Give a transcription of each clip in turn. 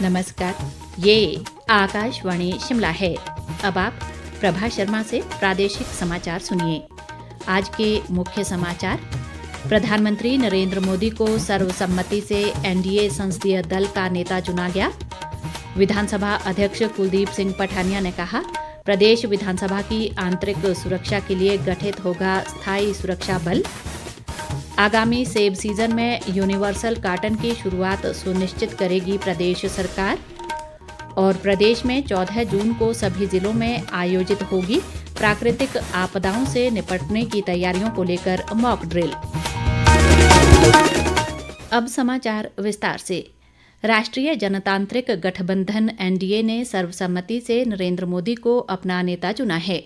नमस्कार। ये आकाशवाणी शिमला है। अब आप प्रभा शर्मा से प्रादेशिक समाचार सुनिए। आज के मुख्य समाचार। प्रधानमंत्री नरेंद्र मोदी को सर्वसम्मति से एनडीए संसदीय दल का नेता चुना गया। विधानसभा अध्यक्ष कुलदीप सिंह पठानिया ने कहा, प्रदेश विधानसभा की आंतरिक सुरक्षा के लिए गठित होगा स्थायी सुरक्षा बल। आगामी सेब सीजन में यूनिवर्सल कार्टन की शुरुआत सुनिश्चित करेगी प्रदेश सरकार। और प्रदेश में 14 जून को सभी जिलों में आयोजित होगी प्राकृतिक आपदाओं से निपटने की तैयारियों को लेकर मॉक ड्रिल। अब समाचार विस्तार से। राष्ट्रीय जनतांत्रिक गठबंधन एनडीए ने सर्वसम्मति से नरेंद्र मोदी को अपना नेता चुना है।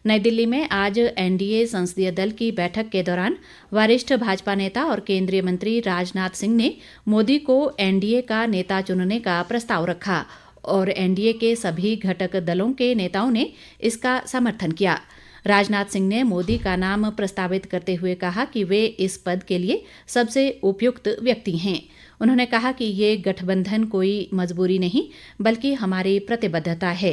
नई दिल्ली में आज एनडीए संसदीय दल की बैठक के दौरान वरिष्ठ भाजपा नेता और केंद्रीय मंत्री राजनाथ सिंह ने मोदी को एनडीए का नेता चुनने का प्रस्ताव रखा और एनडीए के सभी घटक दलों के नेताओं ने इसका समर्थन किया। राजनाथ सिंह ने मोदी का नाम प्रस्तावित करते हुए कहा कि वे इस पद के लिए सबसे उपयुक्त व्यक्ति हैं। उन्होंने कहा कि ये गठबंधन कोई मजबूरी नहीं बल्कि हमारी प्रतिबद्धता है।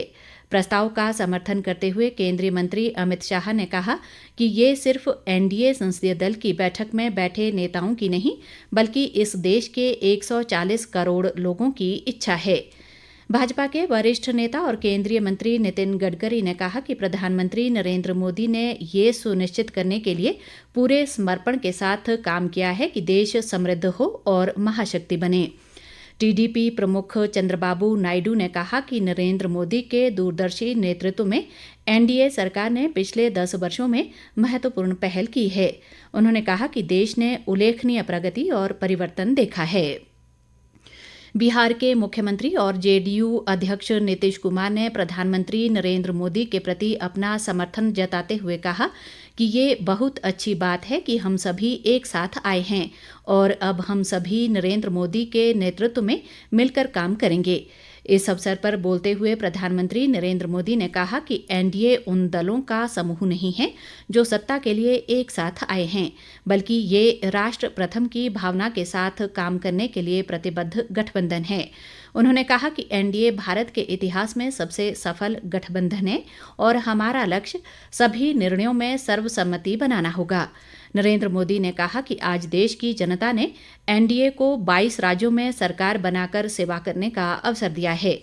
प्रस्ताव का समर्थन करते हुए केंद्रीय मंत्री अमित शाह ने कहा कि ये सिर्फ एनडीए संसदीय दल की बैठक में बैठे नेताओं की नहीं बल्कि इस देश के 140 करोड़ लोगों की इच्छा है। भाजपा के वरिष्ठ नेता और केंद्रीय मंत्री नितिन गडकरी ने कहा कि प्रधानमंत्री नरेंद्र मोदी ने ये सुनिश्चित करने के लिए पूरे समर्पण के साथ काम किया है कि देश समृद्ध हो और महाशक्ति बने। टीडीपी प्रमुख चंद्रबाबू नायडू ने कहा कि नरेंद्र मोदी के दूरदर्शी नेतृत्व में एनडीए सरकार ने पिछले 10 वर्षों में महत्वपूर्ण पहल की है। उन्होंने कहा कि देश ने उल्लेखनीय प्रगति और परिवर्तन देखा है। बिहार के मुख्यमंत्री और जेडीयू अध्यक्ष नीतीश कुमार ने प्रधानमंत्री नरेंद्र मोदी के प्रति अपना समर्थन जताते हुए कहा कि ये बहुत अच्छी बात है कि हम सभी एक साथ आए हैं और अब हम सभी नरेंद्र मोदी के नेतृत्व में मिलकर काम करेंगे। इस अवसर पर बोलते हुए प्रधानमंत्री नरेंद्र मोदी ने कहा कि एनडीए उन दलों का समूह नहीं है जो सत्ता के लिए एक साथ आए हैं बल्कि ये राष्ट्र प्रथम की भावना के साथ काम करने के लिए प्रतिबद्ध गठबंधन है। उन्होंने कहा कि एनडीए भारत के इतिहास में सबसे सफल गठबंधन है और हमारा लक्ष्य सभी निर्णयों में सर्वसम्मति बनाना होगा। नरेंद्र मोदी ने कहा कि आज देश की जनता ने एनडीए को 22 राज्यों में सरकार बनाकर सेवा करने का अवसर दिया है।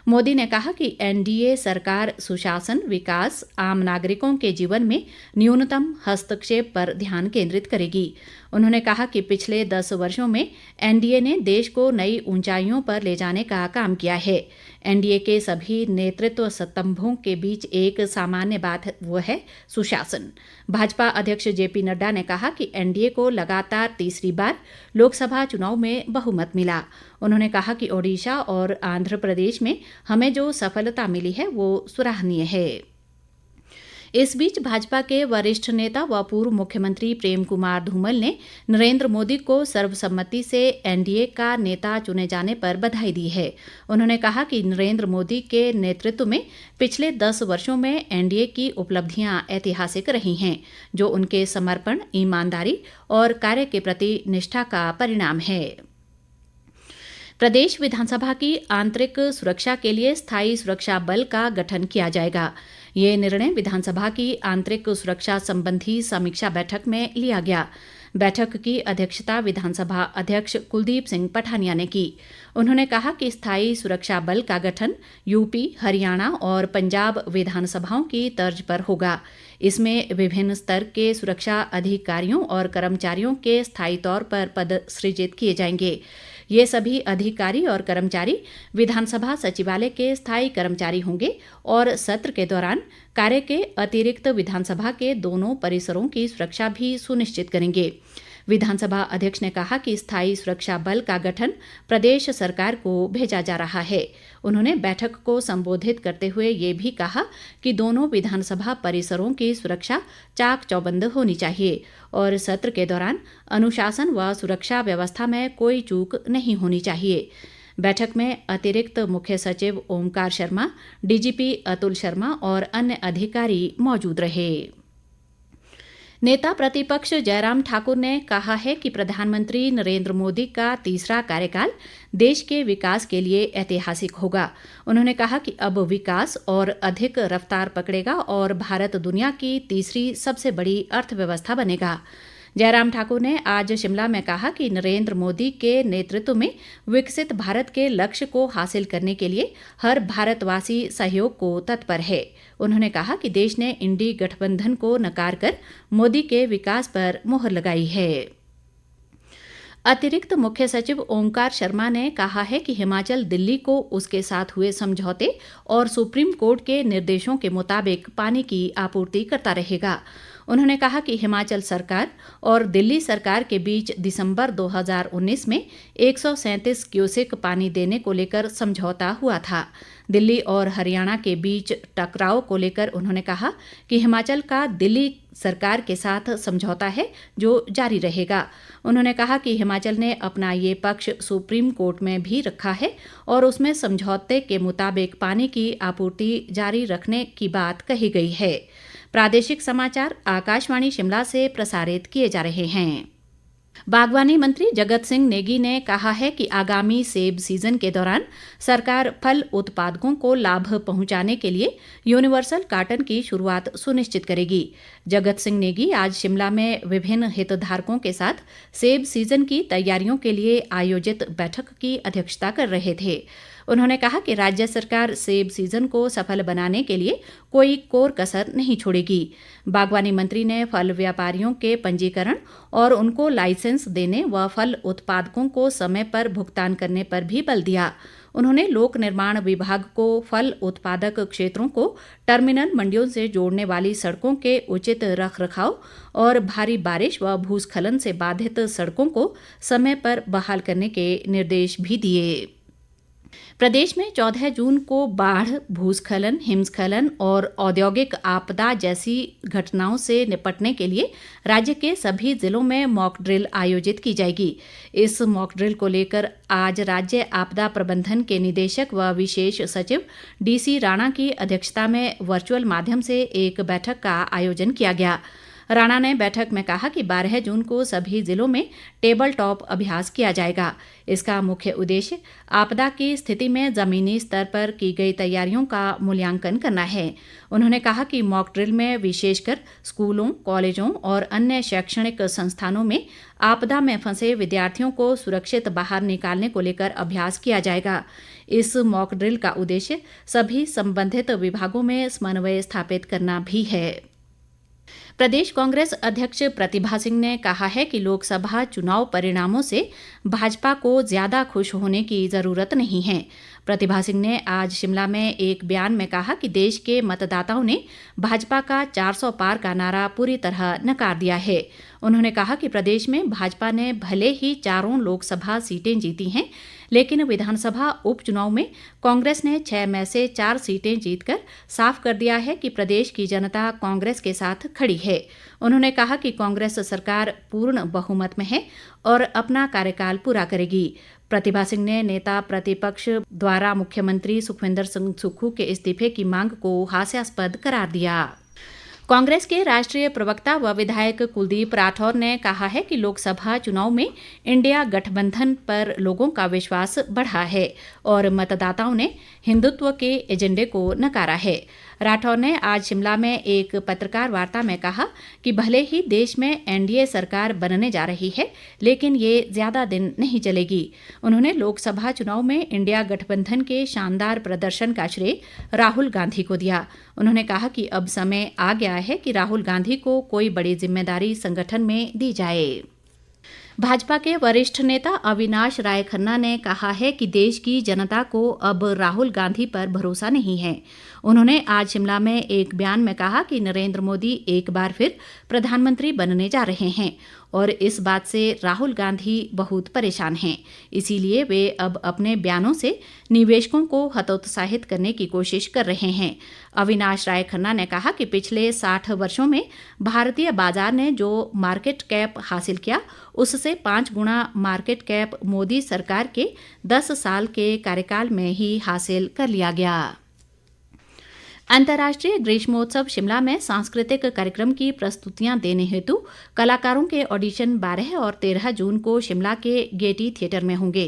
मोदी ने कहा कि एनडीए सरकार सुशासन, विकास, आम नागरिकों के जीवन में न्यूनतम हस्तक्षेप पर ध्यान केंद्रित करेगी। उन्होंने कहा कि पिछले 10 वर्षों में एनडीए ने देश को नई ऊंचाइयों पर ले जाने का काम किया है। एनडीए के सभी नेतृत्व स्तंभों के बीच एक सामान्य बात वो है सुशासन। भाजपा अध्यक्ष जेपी नड्डा ने कहा कि एनडीए को लगातार तीसरी बार लोकसभा चुनाव में बहुमत मिला। उन्होंने कहा कि ओडिशा और आंध्र प्रदेश में हमें जो सफलता मिली है वो सराहनीय है। इस बीच भाजपा के वरिष्ठ नेता व पूर्व मुख्यमंत्री प्रेम कुमार धूमल ने नरेंद्र मोदी को सर्वसम्मति से एनडीए का नेता चुने जाने पर बधाई दी है। उन्होंने कहा कि नरेंद्र मोदी के नेतृत्व में पिछले 10 वर्षों में एनडीए की उपलब्धियां ऐतिहासिक रही हैं, जो उनके समर्पण, ईमानदारी और कार्य के प्रति निष्ठा का परिणाम है। प्रदेश विधानसभा की आंतरिक सुरक्षा के लिए स्थायी सुरक्षा बल का गठन किया जाएगा। ये निर्णय विधानसभा की आंतरिक सुरक्षा संबंधी समीक्षा बैठक में लिया गया। बैठक की अध्यक्षता विधानसभा अध्यक्ष कुलदीप सिंह पठानिया ने की। उन्होंने कहा कि स्थायी सुरक्षा बल का गठन यूपी, हरियाणा और पंजाब विधानसभाओं की तर्ज पर होगा। इसमें विभिन्न स्तर के सुरक्षा अधिकारियों और कर्मचारियों के स्थायी तौर पर पद सृजित किए जाएंगे। ये सभी अधिकारी और कर्मचारी विधानसभा सचिवालय के स्थायी कर्मचारी होंगे और सत्र के दौरान कार्य के अतिरिक्त विधानसभा के दोनों परिसरों की सुरक्षा भी सुनिश्चित करेंगे। विधानसभा अध्यक्ष ने कहा कि स्थायी सुरक्षा बल का गठन प्रदेश सरकार को भेजा जा रहा है। उन्होंने बैठक को संबोधित करते हुए ये भी कहा कि दोनों विधानसभा परिसरों की सुरक्षा चाक चौबंद होनी चाहिए और सत्र के दौरान अनुशासन व सुरक्षा व्यवस्था में कोई चूक नहीं होनी चाहिए। बैठक में अतिरिक्त मुख्य सचिव ओमकार शर्मा, डीजीपी अतुल शर्मा और अन्य अधिकारी मौजूद रहे। नेता प्रतिपक्ष जयराम ठाकुर ने कहा है कि प्रधानमंत्री नरेंद्र मोदी का तीसरा कार्यकाल देश के विकास के लिए ऐतिहासिक होगा। उन्होंने कहा कि अब विकास और अधिक रफ्तार पकड़ेगा और भारत दुनिया की तीसरी सबसे बड़ी अर्थव्यवस्था बनेगा। जयराम ठाकुर ने आज शिमला में कहा कि नरेंद्र मोदी के नेतृत्व में विकसित भारत के लक्ष्य को हासिल करने के लिए हर भारतवासी सहयोग को तत्पर है। उन्होंने कहा कि देश ने इंडी गठबंधन को नकार कर मोदी के विकास पर मुहर लगाई है। अतिरिक्त मुख्य सचिव ओंकार शर्मा ने कहा है कि हिमाचल दिल्ली को उसके साथ हुए समझौते और सुप्रीम कोर्ट के निर्देशों के मुताबिक पानी की आपूर्ति करता रहेगा। उन्होंने कहा कि हिमाचल सरकार और दिल्ली सरकार के बीच दिसंबर 2019 में 137 क्यूसेक पानी देने को लेकर समझौता हुआ था। दिल्ली और हरियाणा के बीच टकराव को लेकर उन्होंने कहा कि हिमाचल का दिल्ली सरकार के साथ समझौता है जो जारी रहेगा। उन्होंने कहा कि हिमाचल ने अपना ये पक्ष सुप्रीम कोर्ट में भी रखा है और उसमें समझौते के मुताबिक पानी की आपूर्ति जारी रखने की बात कही गई है। प्रादेशिक समाचार आकाशवाणी शिमला से प्रसारित किए जा रहे हैं। बागवानी मंत्री जगत सिंह नेगी ने कहा है कि आगामी सेब सीजन के दौरान सरकार फल उत्पादकों को लाभ पहुंचाने के लिए यूनिवर्सल कार्टन की शुरुआत सुनिश्चित करेगी। जगत सिंह नेगी आज शिमला में विभिन्न हितधारकों के साथ सेब सीजन की तैयारियों के लिए आयोजित बैठक की अध्यक्षता कर रहे थे। उन्होंने कहा कि राज्य सरकार सेब सीजन को सफल बनाने के लिए कोई कोर कसर नहीं छोड़ेगी। बागवानी मंत्री ने फल व्यापारियों के पंजीकरण और उनको लाइसेंस देने व फल उत्पादकों को समय पर भुगतान करने पर भी बल दिया। उन्होंने लोक निर्माण विभाग को फल उत्पादक क्षेत्रों को टर्मिनल मंडियों से जोड़ने वाली सड़कों के उचित रखरखाव और भारी बारिश व भूस्खलन से बाधित सड़कों को समय पर बहाल करने के निर्देश भी दिए। प्रदेश में 14 जून को बाढ़, भूस्खलन, हिमस्खलन और औद्योगिक आपदा जैसी घटनाओं से निपटने के लिए राज्य के सभी जिलों में मॉक ड्रिल आयोजित की जाएगी। इस मॉक ड्रिल को लेकर आज राज्य आपदा प्रबंधन के निदेशक व विशेष सचिव डीसी राणा की अध्यक्षता में वर्चुअल माध्यम से एक बैठक का आयोजन किया गया। राणा ने बैठक में कहा कि 12 जून को सभी जिलों में टेबल टॉप अभ्यास किया जाएगा। इसका मुख्य उद्देश्य आपदा की स्थिति में जमीनी स्तर पर की गई तैयारियों का मूल्यांकन करना है। उन्होंने कहा कि मॉक ड्रिल में विशेषकर स्कूलों, कॉलेजों और अन्य शैक्षणिक संस्थानों में आपदा में फंसे विद्यार्थियों को सुरक्षित बाहर निकालने को लेकर अभ्यास किया जाएगा। इस मॉक ड्रिल का उद्देश्य सभी संबंधित विभागों में समन्वय स्थापित करना भी है। प्रदेश कांग्रेस अध्यक्ष प्रतिभा सिंह ने कहा है कि लोकसभा चुनाव परिणामों से भाजपा को ज्यादा खुश होने की जरूरत नहीं है। प्रतिभा सिंह ने आज शिमला में एक बयान में कहा कि देश के मतदाताओं ने भाजपा का 400 पार का नारा पूरी तरह नकार दिया है। उन्होंने कहा कि प्रदेश में भाजपा ने भले ही 4 लोकसभा सीटें जीती हैं, लेकिन विधानसभा उपचुनाव में कांग्रेस ने 6 में से 4 सीटें जीतकर साफ कर दिया है कि प्रदेश की जनता कांग्रेस के साथ खड़ी है। उन्होंने कहा कि कांग्रेस सरकार पूर्ण बहुमत में है और अपना कार्यकाल पूरा करेगी। प्रतिभा सिंह ने नेता प्रतिपक्ष द्वारा मुख्यमंत्री सुखविंदर सिंह सुक्खू के इस्तीफे की मांग को हास्यास्पद करार दिया। कांग्रेस के राष्ट्रीय प्रवक्ता व विधायक कुलदीप राठौर ने कहा है कि लोकसभा चुनाव में इंडिया गठबंधन पर लोगों का विश्वास बढ़ा है और मतदाताओं ने हिंदुत्व के एजेंडे को नकारा है। राठौर ने आज शिमला में एक पत्रकार वार्ता में कहा कि भले ही देश में एनडीए सरकार बनने जा रही है, लेकिन ये ज्यादा दिन नहीं चलेगी। उन्होंने लोकसभा चुनाव में इंडिया गठबंधन के शानदार प्रदर्शन का श्रेय राहुल गांधी को दिया। उन्होंने कहा कि अब समय आ गया है कि राहुल गांधी को कोई बड़ी जिम्मेदारी संगठन में दी जाए। भाजपा के वरिष्ठ नेता अविनाश राय खन्ना ने कहा है कि देश की जनता को अब राहुल गांधी पर भरोसा नहीं है। उन्होंने आज शिमला में एक बयान में कहा कि नरेंद्र मोदी एक बार फिर प्रधानमंत्री बनने जा रहे हैं और इस बात से राहुल गांधी बहुत परेशान हैं। इसीलिए वे अब अपने बयानों से निवेशकों को हतोत्साहित करने की कोशिश कर रहे हैं। अविनाश राय खन्ना ने कहा कि पिछले 60 वर्षों में भारतीय बाजार ने जो मार्केट कैप हासिल किया, उससे 5 गुना मार्केट कैप मोदी सरकार के 10 साल के कार्यकाल में ही हासिल कर लिया गया। अंतर्राष्ट्रीय ग्रीष्मोत्सव शिमला में सांस्कृतिक कार्यक्रम की प्रस्तुतियां देने हेतु कलाकारों के ऑडिशन 12 और 13 जून को शिमला के गेटी थिएटर में होंगे।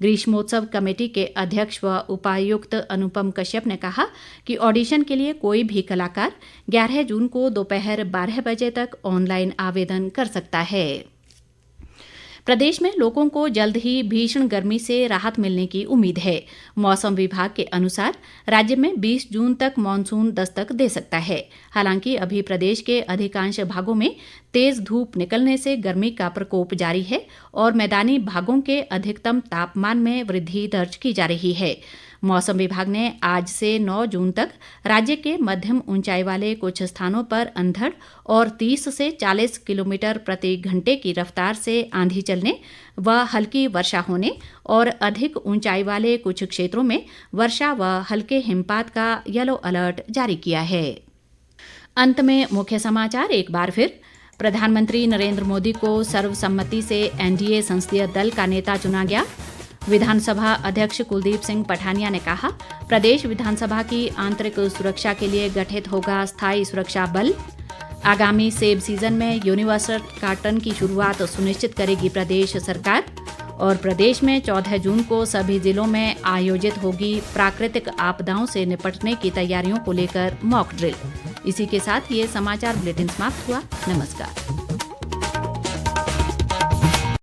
ग्रीष्मोत्सव कमेटी के अध्यक्ष व उपायुक्त अनुपम कश्यप ने कहा कि ऑडिशन के लिए कोई भी कलाकार 11 जून को दोपहर 12 बजे तक ऑनलाइन आवेदन कर सकता है। प्रदेश में लोगों को जल्द ही भीषण गर्मी से राहत मिलने की उम्मीद है। मौसम विभाग के अनुसार राज्य में 20 जून तक मॉनसून दस्तक दे सकता है। हालांकि अभी प्रदेश के अधिकांश भागों में तेज धूप निकलने से गर्मी का प्रकोप जारी है और मैदानी भागों के अधिकतम तापमान में वृद्धि दर्ज की जा रही है। मौसम विभाग ने आज से 9 जून तक राज्य के मध्यम ऊंचाई वाले कुछ स्थानों पर अंधड़ और 30 से 40 किलोमीटर प्रति घंटे की रफ्तार से आंधी चलने व हल्की वर्षा होने और अधिक ऊंचाई वाले कुछ क्षेत्रों में वर्षा व हल्के हिमपात का येलो अलर्ट जारी किया है। अंत में मुख्य समाचार एक बार फिर। प्रधानमंत्री नरेंद्र मोदी को सर्वसम्मति से एनडीए संसदीय दल का नेता चुना गया। विधानसभा अध्यक्ष कुलदीप सिंह पठानिया ने कहा, प्रदेश विधानसभा की आंतरिक सुरक्षा के लिए गठित होगा स्थायी सुरक्षा बल। आगामी सेब सीजन में यूनिवर्सल कार्टन की शुरुआत सुनिश्चित करेगी प्रदेश सरकार। और प्रदेश में 14 जून को सभी जिलों में आयोजित होगी प्राकृतिक आपदाओं से निपटने की तैयारियों को लेकर मॉक ड्रिल। इसी के साथ ये समाचार बुलेटिन समाप्त हुआ। नमस्कार।